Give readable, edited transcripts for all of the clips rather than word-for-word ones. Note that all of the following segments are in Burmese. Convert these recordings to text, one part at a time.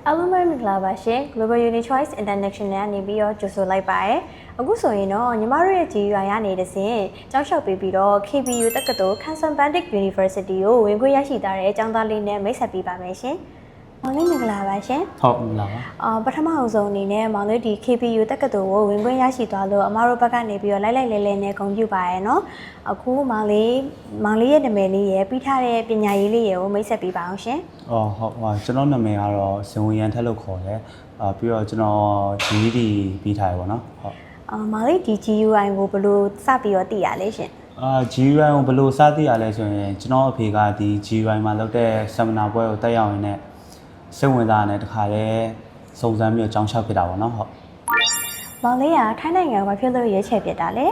အားလုံးပဲမင်္ဂလာပါရှင် Global Uni Choice International နေပြီးတော့ကြိုဆိုလိုက်ပါရယ်အခုဆိုရင်တော့ညီမတို့ရဲ့ GUI ရနေတစဉ်ကြောက်လျှောက်ပေးပြီးတော့ KBU တက္ကသိုလ် Kansan Bandit University ကိုဝင်ခွင့်ရရှိထားတဲ့အကြောင်းသားလေးနဲ့မိတ်ဆက်ပေးပါမယ်ရှင်မောင်လေးမင်္ဂလာပါရှင်ဟုတ်မင်္ဂလာပါပထမအောင်ဆုံးအနေနဲ့မောင်လေးဒီ KBU တက္ကသိုလ်ကိုဝင်ခွင့်ရရှိသွားလို့အမတို့ဘက်ကနေပြီးတော့လိုက်လဲလဲနဲ့ဂုဏ်ပြုပါရယ်နော်အခုမောင်လေးရဲ့နာမည်လေးရယ်ပြီးထားတဲ့ပညာရေးလေးရယ်ကိုမိတ်ဆက်ပေးပါအောင်ရှင်ဟုတ်ကျွန်တော်နာမည်ကတော့စင်ဝေရန်ထက်လို့ခေါ်တယ်ပြီးတော့ကျွန်တော် GED ပြီးထားရပါတော့ဟုတ်မောင်လေးဒီ GUI ကိုဘယ်လိုစပြီးတော့သိရလဲရှင်GUI ကိုဘယ်လိုစသိရလဲဆိုရင်ကျွန်တော်အဖေကဒီ GUI မှာလုပ်တဲ့ seminar ပွဲကိုတက်ရောက်ရင်းနဲ့စိတ်ဝင်စားတဲ့တခါလဲစုံစမ်းပြီးတော့ကြောင်းလျှောက်ဖြစ်တာပေါ့နော်ဟုတ်မောင်လေးကထိုင်းနိုင်ငံမှာဖြစ်လို့ရွေးချယ်ဖြစ်တာလေ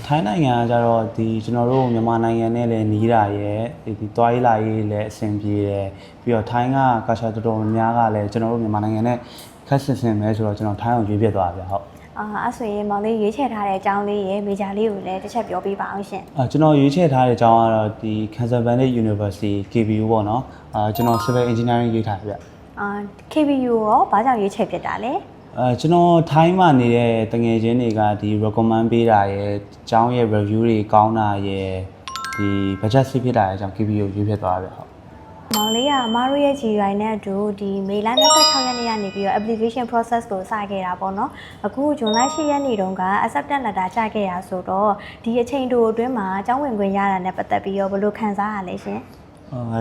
ထိုင်းနိုင်ငံကကြတော့ဒီကျွန်တော်တို့မြန်မာနိုင်ငံနဲ့လည်းနီးတာရယ်ဒီတွားရေးလာရေးလည်းအဆင်ပြေတယ်ပြီးတော့ထိုင်းကကာရှာတော်တော်များကလည်းကျွန်တော်တို့မြန်မာနိုင်ငံနဲ့ခက်ဆင်ဆင်ပဲဆိုတော့ကျွန်တော်ထိုင်းအောင်ရွေးပြစ်သွားပြဟုတ်အဲ့ဆိုရင်မောင်လေးရွေးချယ်ထားတဲ့အကြောင်းလေးရယ်မေဂျာလေးကိုလည်းတစ်ချက်ပြောပြပါအောင်ရှင်ကျွန်တော်ရွေးချယ်ထားတဲ့အကြောင်းကတော့ဒီ Kansan Bandit University KBU ပေါ့နော်ကျွန်တော် Civil Engineering ရွေးထားပြKBU ရောဘာကြောင့်ရွေးချယ်ဖြစ်တာလဲကျွန်တော်ထိုင်းမှာနေတဲ့တငယ်ချင်းတွေကဒီ recommend ပေးတာရယ်အကြောင်းရဲ့ review တွေကောင်းတာရယ်ဒီ budget စစ်ဖြစ်တာရယ်အကြောင်း KBU ရွေးဖြစ်သွားတယ်ဟုတ်မောင်လေးကအမတို့ရဲ့ GUI နဲ့အတူဒီမေလ26ရက်နေ့ကနေပြီးတော့ application process ကိုစခဲ့တာပေါ့နော်အခုဇွန်လ10ရက်နေ့တုန်းက acceptance letter ကျခဲ့ရဆိုတော့ဒီအချိန်တိုအတွင်းမှာအကြောင်းဝင်ခွင့်ရတာနဲ့ပတ်သက်ပြီးတော့ဘယ်လိုခံစားရလဲရှင်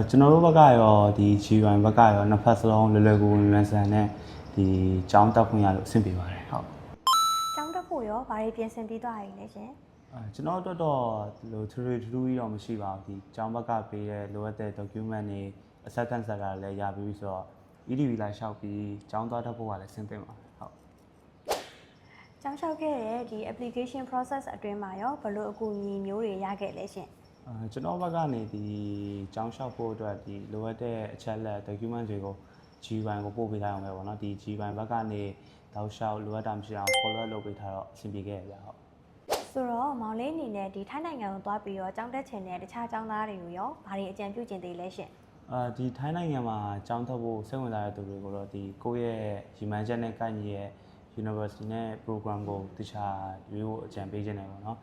ကျွန်တော်တို့ဘက်ကရောဒီ GUI ဘက်ကရောနှစ်ဖက်စလုံးလွယ်လွယ်ကူကူမြန်ဆန်နဲ့ဒီကျောင်းတက်ခွင့်ရလို့အဆင်ပြေပါတယ်ဟုတ်ကျောင်းတက်ဖို့ရောဘာတွေပြင်ဆင်ပြီးသွားရည်လဲရှင်ကျွန်တော်တို့တော့လိုထူကြီးတော့မရှိပါဘူးဒီကျောင်းဘက်ကပေးတဲ့လိုအပ်တဲ့ document တွေ acceptance letter လည်းရပြီးဆိုတော့ EDV လိုက်လျှောက်ပြီးကျောင်းသွားတက်ဖို့ကလည်းဆင်သင့်ပါတယ်ဟုတ်ကျောင်းလျှောက်ခဲ့တဲ့ဒီ application process အတွင်းမှာရောဘယ်လိုအကူအညီမျိုးတွေရခဲ့လဲရှင်ကျွန်တော်ဘက်ကနေဒီကျောင်းလျှောက်ဖို့အတွက်ဒီလိုအပ်တဲ့အချက်လက် document တွေကို GUI ကိုပို့ပေးထားအောင်ပဲပေါ့နော်ဒီ GUI ဘက်ကနေတောက်လျှောက်လိုအပ်တာမရှိအောင် follow လုပ်ပေးထားတော့အဆင်ပြေခဲ့ရပြဟုတ်ဆိုတော့မောင်လေးအနေနဲ့ဒီထိုင်းနိုင်ငံကိုသွားပြီးတော့ကျောင်းတက်ချင်တဲ့တခြားကျောင်းသားတွေကိုရောဘာတွေအကြံပြုချင်သေးလဲရှင်ဒီထိုင်းနိုင်ငံမှာကျောင်းတက်ဖို့စိတ်ဝင်စားတဲ့သူတွေကိုတော့ဒီကိုယ့်ရဲ့ရည်မှန်းချက်နဲ့ကိုက်ညီရဲ့ university နဲ့ program ကိုတခြားရွေးဖို့အကြံပေးခြင်းတယ်ပေါ့နော်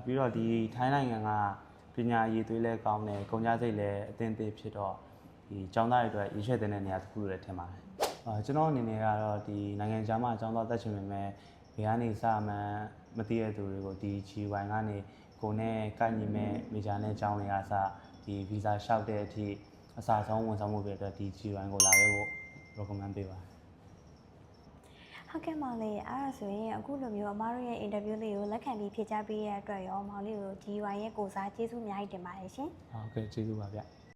ပြီးတော့ဒီထိုင်းနိုင်ငံကပညာရည်သွေးလဲကောင်းတယ်ကုန်ကြစိတ်လဲအသင်သေးဖြစ်တော့ဒီကျောင်းသားတွေအတွက်ရွေးချယ်တဲ့နေရာတစ်ခုလို့လည်းထင်ပါတယ်ကျွန်တော်အနေနဲ့ကတော့ဒီနိုင်ငံခြားမှာကျောင်းသားတက်ချင်ပေမဲ့ဘယ်ကနေစမှန်းမသိတဲ့သူတွေကိုဒီ GUI ကနေကိုနဲ့ကိုက်ညီမဲ့ major နဲ့ကျောင်းတွေကစဒီ visa လျှောက်တဲ့အထိအစားဆုံးဝန်ဆောင်မှုတွေအတွက်ဒီ GUI ကိုလာခဲ့ဖို့ recommend ပေးပါတယ်ဟုတ်ကဲ့မောင်လေးအဲ့ဒါဆိုရင်အခုလိုမျိုးအမားတို့ရဲ့ interview လေးကိုလက်ခံပြီးဖြေကြားပေးရတဲ့အတွက်ရောမောင်လေးကို GUI ရဲ့ကိုစားကျေးဇူးအများကြီးတင်ပါတယ်ရှင်ဟုတ်ကဲ့ကျေးဇူးပါဗျ